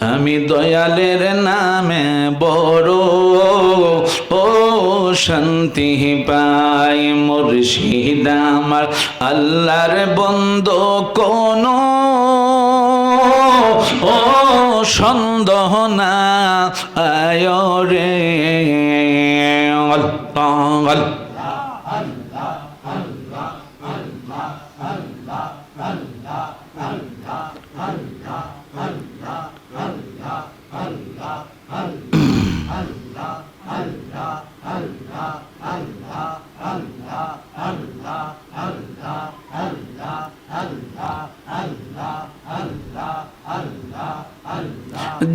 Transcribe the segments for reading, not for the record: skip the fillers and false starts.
আমি দয়ালের নামে বড় ও শান্তি পাই। মুর্শিদ আমার আল্লাহর বন্ধু কোনো ও সন্দেহ না আয় রে। আল্লাহ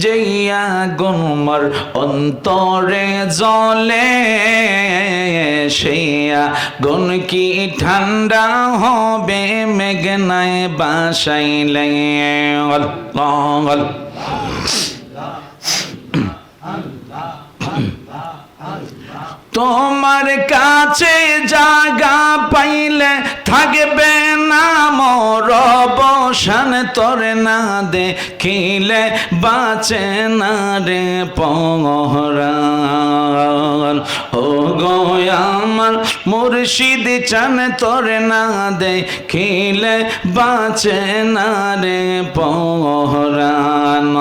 যেইয়া গুমর অন্তরে জ্বলে সেইয়া গুণ কি ঠান্ডা হবে মেঘনায় বাসাইলে। তোমার কাছে জায়গা পাইলে থাকবে না মোর অবসান, তোর না দেখিলে বাঁচে না রে পরাণ। ও গো আমার মুর্শিদ চান, তোর না দেখিলে বাঁচে না রে পরাণ।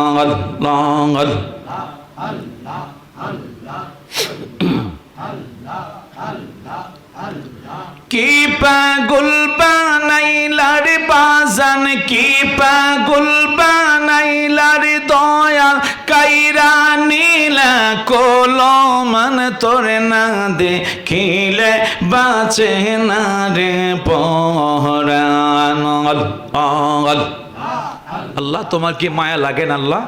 কি পাগল বানাইলার বাজান, কি পাগল বানাইলার দয়াল, কাইরা নীলা কলমান, তোর না দেখিলে বাঁচে না রে পরাণ। আল্লাহ তোমার কি মায়া লাগে না? আল্লাহ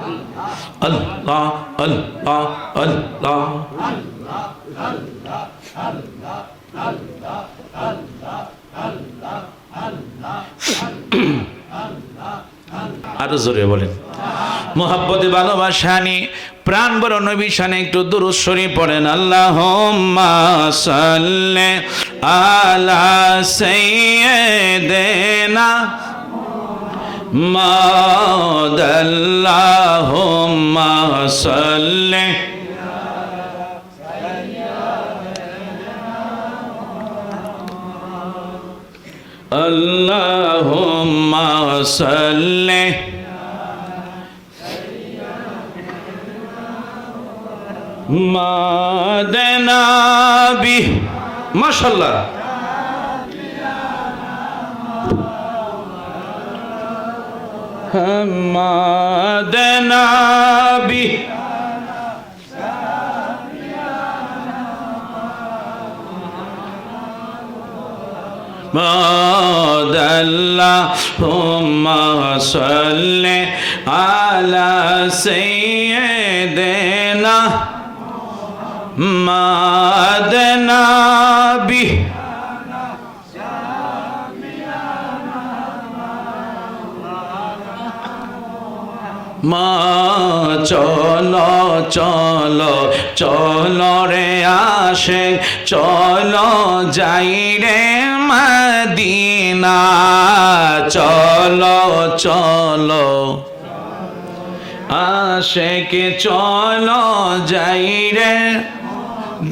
আল্লাহ আল্লাহ আল্লাহ আরো জোরে বলেন। মোহাব্বতে ভালোবাসা নিয়ে প্রাণ বড় নবী শানে একটু দুরূদ শরীফ পড়েন। আল্লাহুম্মা সাল্লি আলা সাইয়্যিদিনা মুহাম্মাদ। আল্লাহুম্মা সাল্লি আল্লাহুম্মা সাল্লি মাদনাবি। মাশাআল্লাহ। মাদনাবি আল্লাহুম্মা সাল্লি আলা সাইয়্যিদিনা মুহাম্মাদ নাবি। মা চলো চলো চলো রে আশিক, চলো যাই রে মদিনা। চলো চলো আশিক, চলো যাই রে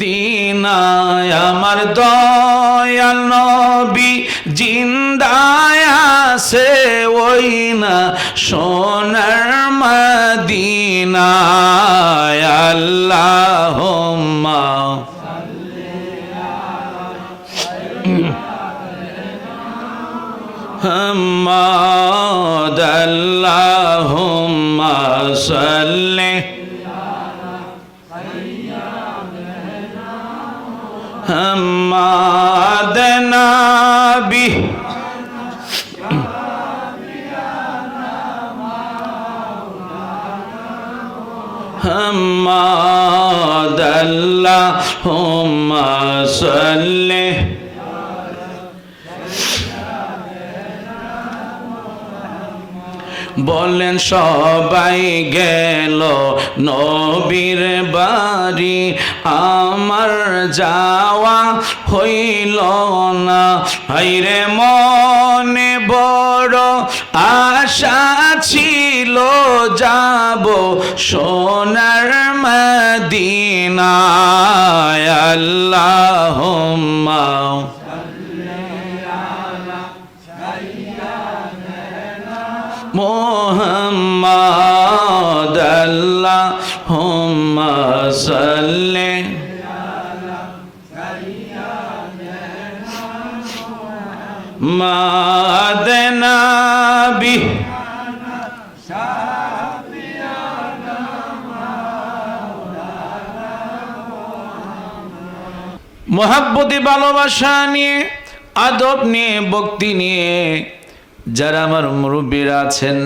দিনায়। আমার দয়াল নবী জিন্দায় আছে ওই না সোনার মদিনায়। আল্লাহুম্মা মুহাম্মাদ। আল্লাহুম্মা সাল্লি মুহাম্মাদ নাবি। মুহাম্মাদ। আল্লাহুম্মা সাল্লি বলেন সবাই গেল নবীর বাড়ি, আমার যাওয়া হইল না। হায়রে মনে বড় আশা ছিল ছিল যাব সোনার মদিনায় আল্লাহুম্মা মুহাম্মাদ আল্লাহুম্মা সাল্লি মাদনা বি মোহাব্বতে ভালোবাসা নিয়ে, আদব নিয়ে, ভক্তি নিয়ে যারা আমার মুরব্বীরা আছেন,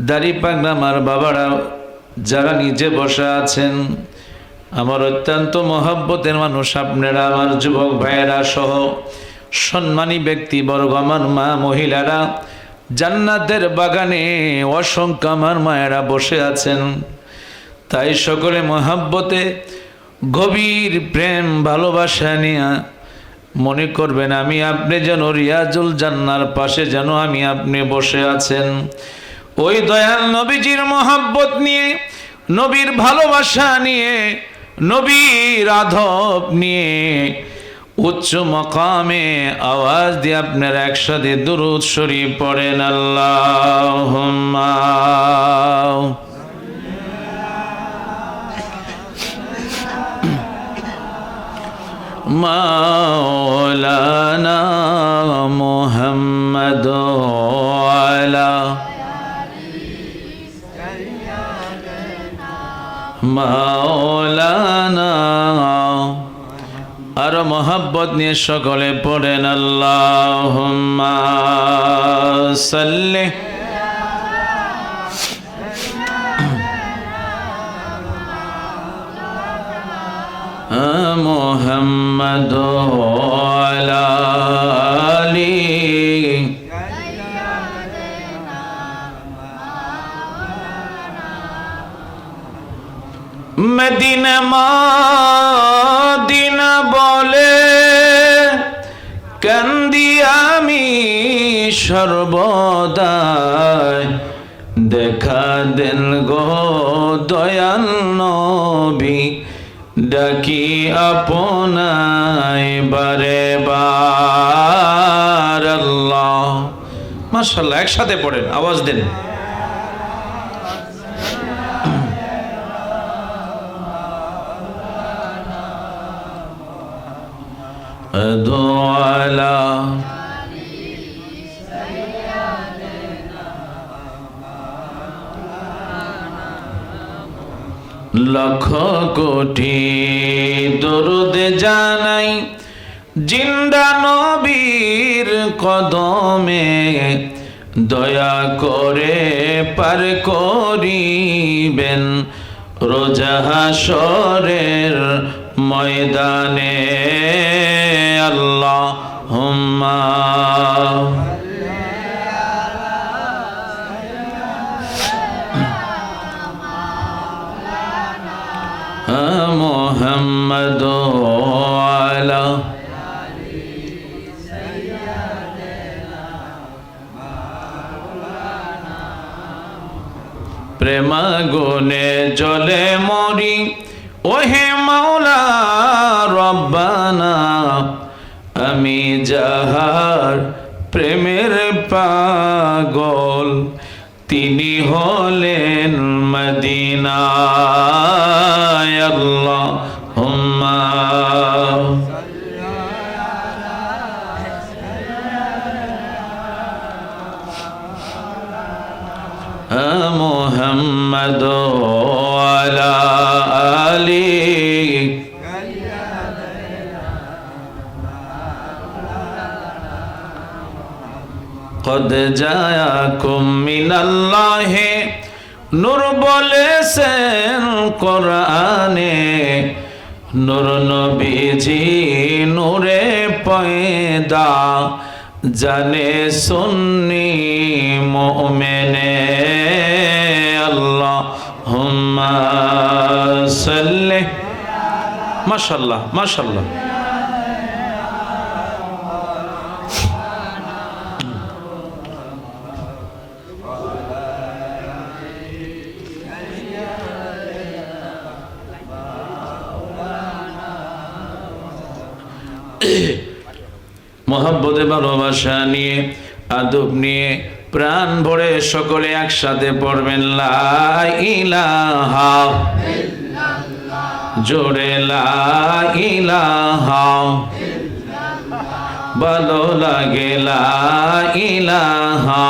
দাড়ি পাগলা আমার বাবারা যারা নিজে বসে আছেন, আমার অত্যন্ত মহব্বতের মানুষ আপনারা, আমার যুবক ভাইয়েরা সহ সম্মানী ব্যক্তিবর্গ, আমার মা মহিলারা, জান্নাতের বাগানে অসংখ্য আমার মায়েরা বসে আছেন। তাই সকলে মহব্বতে গভীর প্রেম ভালোবাসা নিয়ে মনে করবেন আমি আপনি যেন রিয়াজুল জান্নার পাশে যেন আমি আপনি বসে আছেন। ওই দয়াল নবীজির মহব্বত নিয়ে, নবীর ভালোবাসা নিয়ে, নবীর আদব নিয়ে উচ্চ মকামে আওয়াজ দিয়ে আপনারা একসাথে দুরূদ শরীফ পড়েন। আল্লাহুম্মা মাওলানা মুহাম্মদ আলা মাওলানা। আর মোহাব্বত নিয়ে সকলে পড়েন আল্লাহুম্মা সাল্লি মুহাম্মদ আলা আলি মদিনা মদিনা বলে কান্দি আমি সর্বদাই, দেখা দেন গো দয়াল নবী, ডাকি আপনায় বারে বার। আল্লাহ মাশাআল্লাহ, একসাথে পড়েন, আওয়াজ দেন। দোয়ালা লক্ষ কোটি দরুদ জানাই জিন্দা নবীর কদমে, দয়া করে পার করিবেন রোজা হাশরের ময়দানে। আল্লাহুম্মা মুহাম্মদ আলা প্রেমাগুনে জলে মরি, ওহে মাওলা রব্বানা, আমি যাহার প্রেমের পাগল, তিনি হলেন মদিনায়। আল্লাহুম্মা মুহাম্মদ আলা আলি কদ জায়াকুম মিনাল্লাহি নূর বলেছেন কোরআনে, নূর নবীজি নূরে পয়দা, জানে সুন্নি মুমিনে। আল্লাহুম্মা সাল্লি। মাশাআল্লাহ মাশাআল্লাহ। মহব্বতে ভালোবাসা নিয়ে আদব নিয়ে প্রাণ ভরে সকলে একসাথে পড়বেন লা ইলাহা জোরে লা ইলাহা ভালো লাগে লা ইলাহা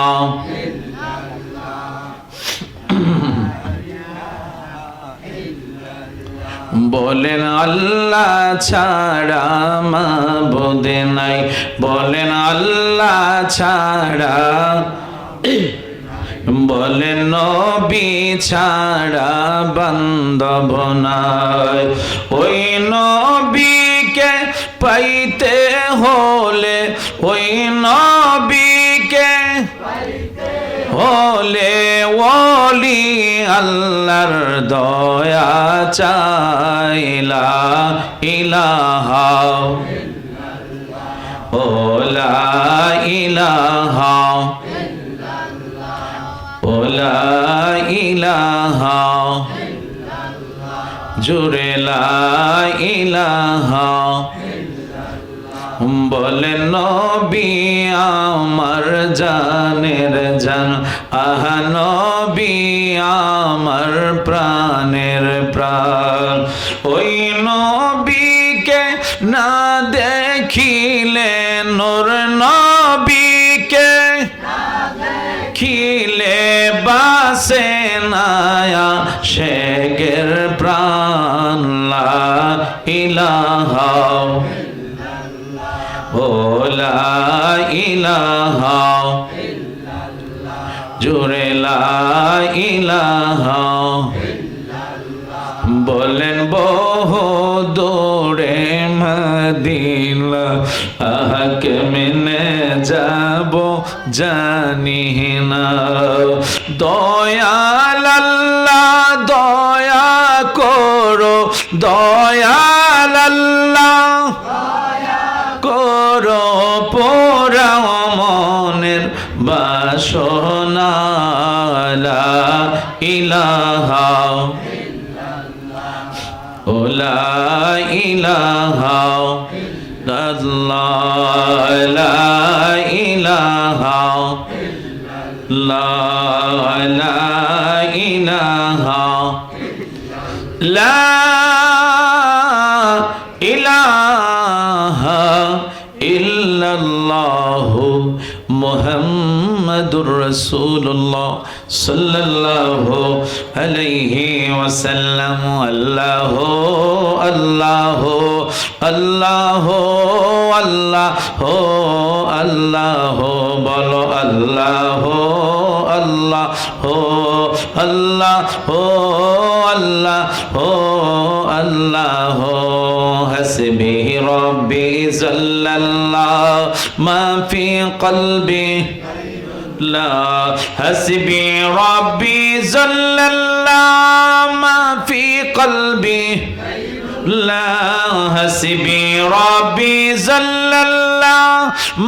বলেন আল্লাহ ছাড়া মাবুদ নাই, বলেন আল্লাহ ছাড়া, বলেন নবী ছাড়া বান্ধব নাই। ওই নবীকে পাইতে হলে, ওই নবীকে হলে ওলি আল্লাহর দয়া চাইলা ইলাহা ও লা ইলাহা ও লা ইলাহা জোরে লা ইলাহা। বলেন নবী আমার জানের জান, আহা নবী আমার প্রাণের প্রাণ। ওই নবীকে না দেখিলে, নূর নবীকে খিলে বাসে নায়া শেখের প্রাণ লা ইলাহা ও লা ইলাহা জোরে লা ইলাহা। বলেন বহু দূরে মদিনা, আহা কেমনে যাব জানি না। দয়াল আল্লাহ দয়া করো, দয়াল আল্লাহ করো পোড়াও মনের বাসনা লা ইলাহা ও লা ইলাহা আল্লাহ লা ইলাহা লা ইলাহা লা ইলাহা ইল্লাল্লাহু মুহাম্মাদুর রাসূলুল্লাহ সাল্লাল্লাহু আলাইহি ওয়াসাল্লাম। আল্লাহু আল্লাহু আল্লাহু আল্লাহু আল্লাহু বলো আল্লাহু আল্লাহু আল্লাহু আল্লাহু আল্লাহু হাসবি রব্বি জাল্লাল্লাহ মা ফি কলবি লা হাসবি রব্বি জাল্লাল্লাহ মা ফি কলবি লা হাসবি রব্বি জাল্লাল্লাহ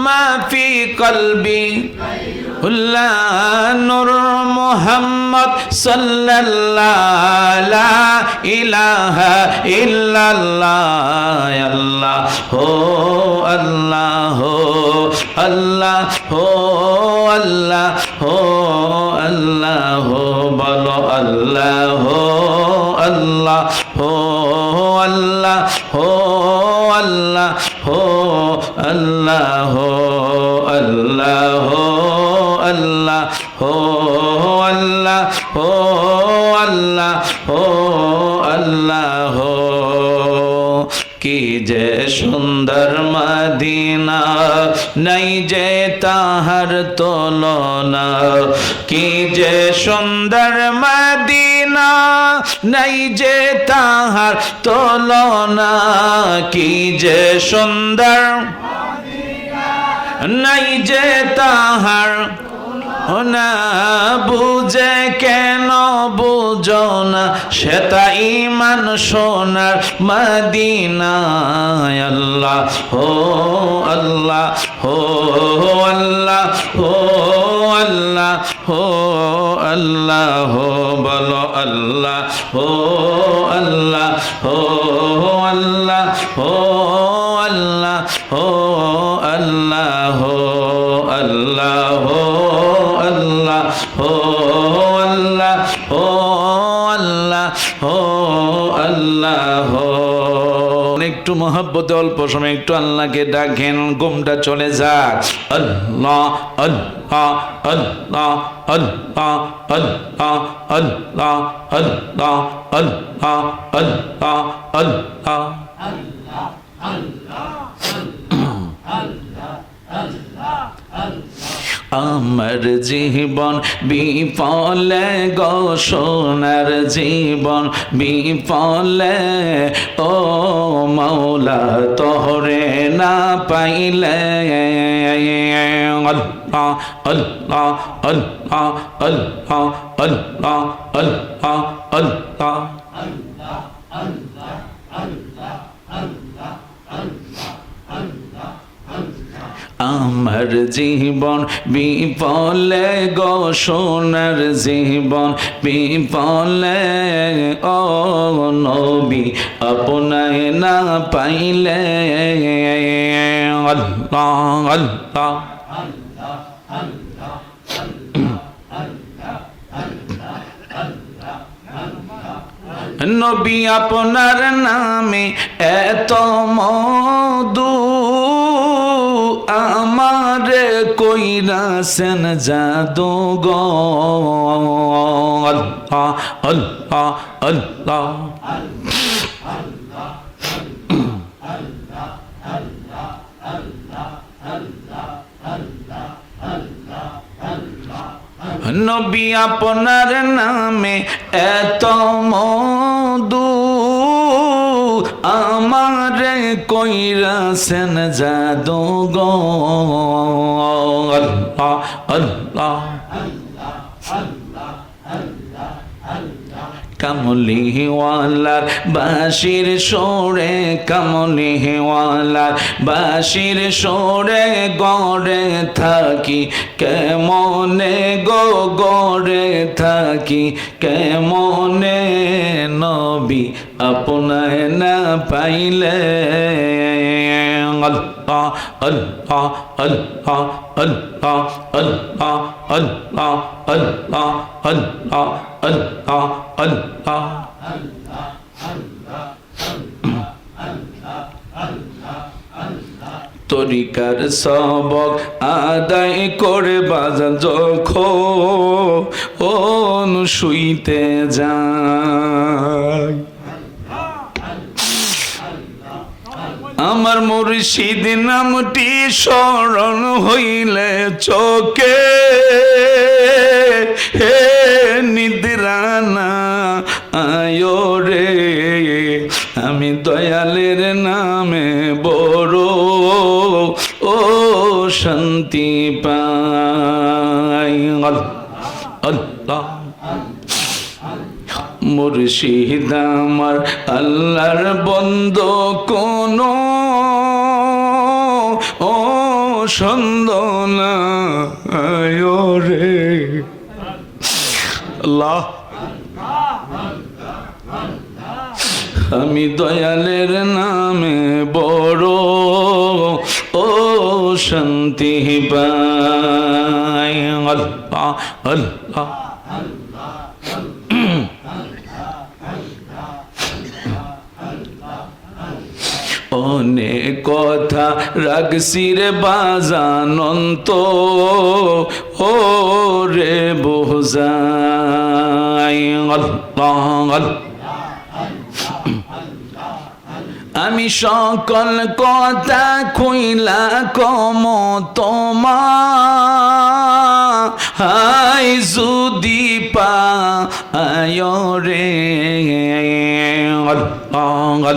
মা ফি কলবি লা নূর মুহাম্মদ সাল্লাল্লাহু লা ইলাহা ইল্লাল্লাহ আল্লাহু আল্লাহু আল্লাহু আল্লাহু আল্লাহু বলো আল্লাহু আল্লাহু আল্লাহু আল্লাহু আল্লাহু আল্লাহু আল্লাহু আল্লাহু আল্লাহু আল্লাহু। কি যে সুন্দর মদিনা নাই যে তাহার তুলনা, কি যে সুন্দর মদিনা নাই যে তাহার তুলনা, কি যে সুন্দর নাই যে তাহার না বুঝে কেন বুঝো না সেটা ইমান সোনার মদিনায়। আল্লাহ হো আল্লাহ হো আল্লাহ হো আল্লাহ হো আল্লাহ হো বলো আল্লাহ হো আল্লাহ হো আল্লাহ হো আল্লাহ হো আল্লাহ ও আল্লাহ। একটু মহব্বতে অল্প সময় একটু আল্লাহকে ডাকেন, ঘুমটা চলে যাক। আল্লাহ আল্লাহ আল্লাহ আল্লাহ আল্লাহ আল্লাহ আল্লাহ আল্লাহ আল্লাহ আল্লাহ। আমার জীবন বিফলে গো সোনার জীবন বিফলে, ও মাওলা তোরে না পাইলে। আল্লাহ আল্লাহ আল্লাহ আল্লাহ আল্লাহ আল্লাহ আল্লাহ। আমার জীবন বিফলে গো সোনার জীবন বিফলে, ও নবী আপনায় না পাইলে। আল্লাহ আল্লাহ নবী আপনার নামে এত মধু, আমারে কইরাছেন জাদু গো। আল্লাহ আল্লাহ আল্লাহ। নবী আপনার নামে এত মধু, আমারে কইরাছেন জাদু গো। আল্লাহ আল্লাহ। কামলিওয়ালার বাঁশির সুরে, কামলিওয়ালার বাঁশির সুরে গড়ে থাকি কেমনে গো, গড়ে থাকি কেমনে। নবী আপনায় না পাইলে। আল্লাহ আল্লাহ আল্লাহ আল্লাহ আল্লাহ আল্লাহ আল্লাহ আল্লাহ আল্লাহ আল্লাহ। তরিকার সবক আদায় করে বাজান যখন শুইতে যায়, আমার মুর্শিদ নামটি স্মরণ হইলে চোখে হে নিদ্রা না আয় রে। আমি দয়ালের নামে বড় ও শান্তি পাই। আল্লাহ মুর্শিদ আমার আল্লাহর বন্দো কোনো ও সন্দনা রে। আল্লাহ আমি দয়ালের নামে বড় ও শান্তি পাই। আল্লাহ আল্লাহ। অনেক কথা রাখছি রে বাজানন্ত, ও রে বোঝাই। আল্লাহ আমি সকল কথা কইলা কম তোমার, হাই যদি পায় রে। আল্লাহ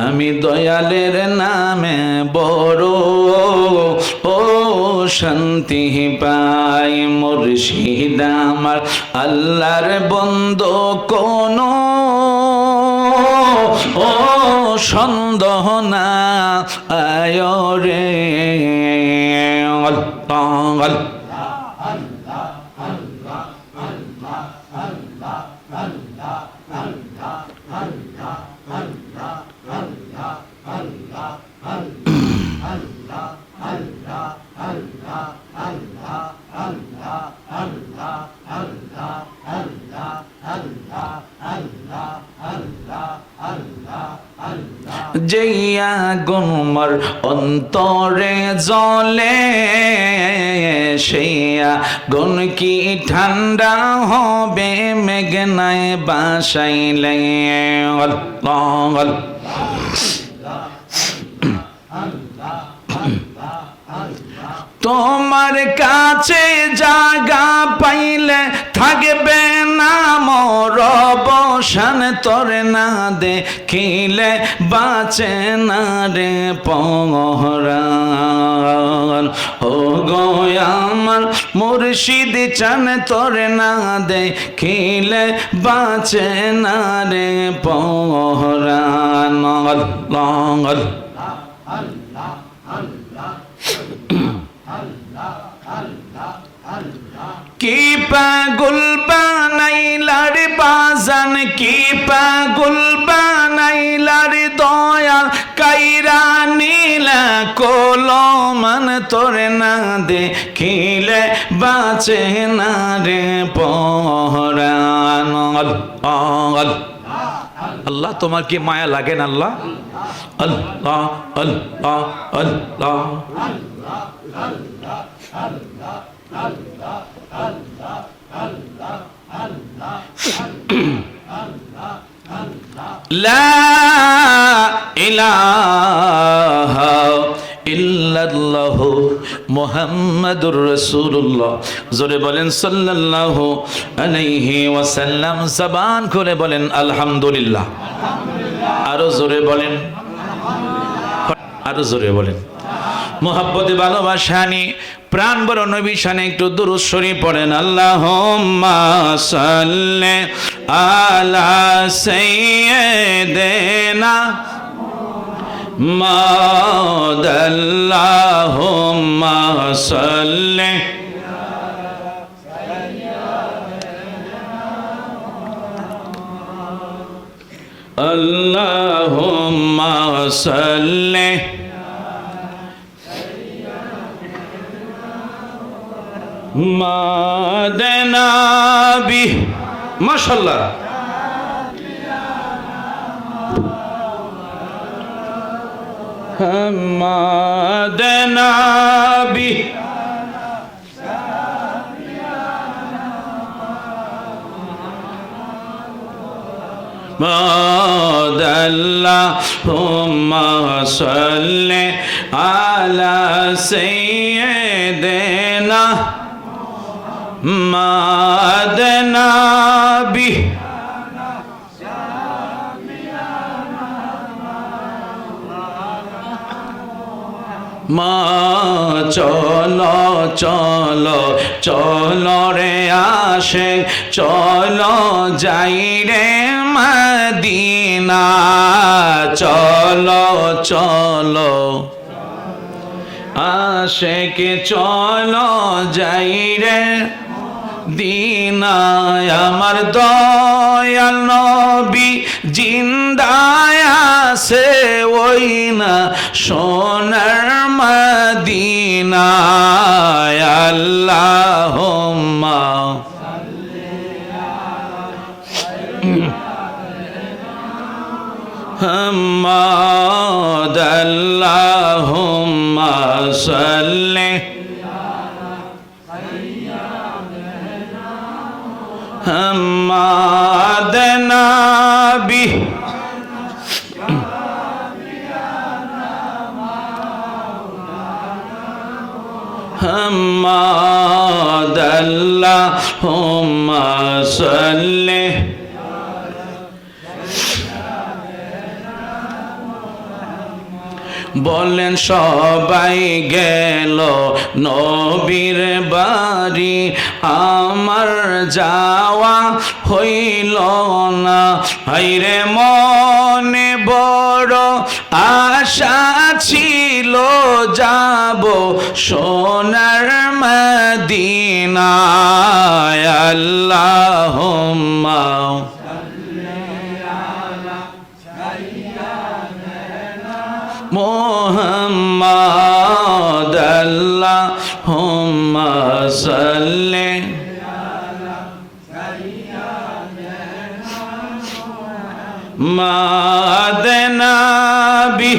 আমি দয়ালের নামে বড় ও শান্তি পাই। মুর্শিদ আমার আল্লাহর বন্দো কোনো ও সন্দেহ না আয় রে। আল্লাহ যেই আগুন মোর অন্তরে জ্বলে সেই আগুন কি ঠান্ডা হবে মেঘনায় বাসাইলে আল্লাহ তোমার কাছে জায়গা পাইলে থাকবে না মোর অবসান তোরে না দেখিলে বাঁচে না রে পরাণ ও গো আমার মুর্শিদ চান তোরে না দেখিলে বাঁচে না রে পরাণ আল্লাহ কি পাগল বানাইলার বাজান কি পাগল বানাইলার দয়াল কাইরা নীলা কলমান তোরে না দেখিলে বাঁচে না রে পরাণ আল্লাহ তোমার কি মায়া লাগে না আল্লাহ আল্লাহ আল্লাহ আল্লাহ লা ইলাহা ইল্লাল্লাহু মুহাম্মাদুর রাসূলুল্লাহ জোরে বলেন সাল্লাল্লাহু আলাইহি ওয়াসাল্লাম জবান খুলে বলেন আলহামদুলিল্লাহ আরো জোরে বলেন আরো জোরে বলেন মোহাব্বতে ভালোবাসা নিয়ে প্রাণ বড় নবী শানে একটু দুরূদ শরীফ পড়েন আল্লাহুম্মা সাল্লি আলা সাইয়্যিদিনা মুহাম্মাদ আল্লাহুম্মা সাল্লি আল্লাহুম্মা সাল্লি মাদনাবি মাশাআল্লাহ মাদনাবি আল্লাহুম্মা সাল্লি আলা সাইয়্যিদিনা মাদনাবি মা চলো চলো চলো রে আসে চলো যাই রে মদিনা চলো চলো আশেকে চলো যাই রে দিনায় আমার দয়াল নবী জিন্দায় আছে ওই না সোনার মদিনায় আল্লাহুম্মা মুহাম্মাদ আল্লাহুম্মা সাল্লি মুহাম্মাদ নবী মুহাম্মাদ আল্লাহুম্মা সাল্লি বলেন সবাই গেল নবীর বাড়ি আমার যাওয়া হইল না হায়রে মনে বড় আশা ছিল ছিল যাব সোনার মদিনায় আল্লাহুম্মা মুহাম্মাদ আল্লাহুম্মা সাল্লি মাদনা বি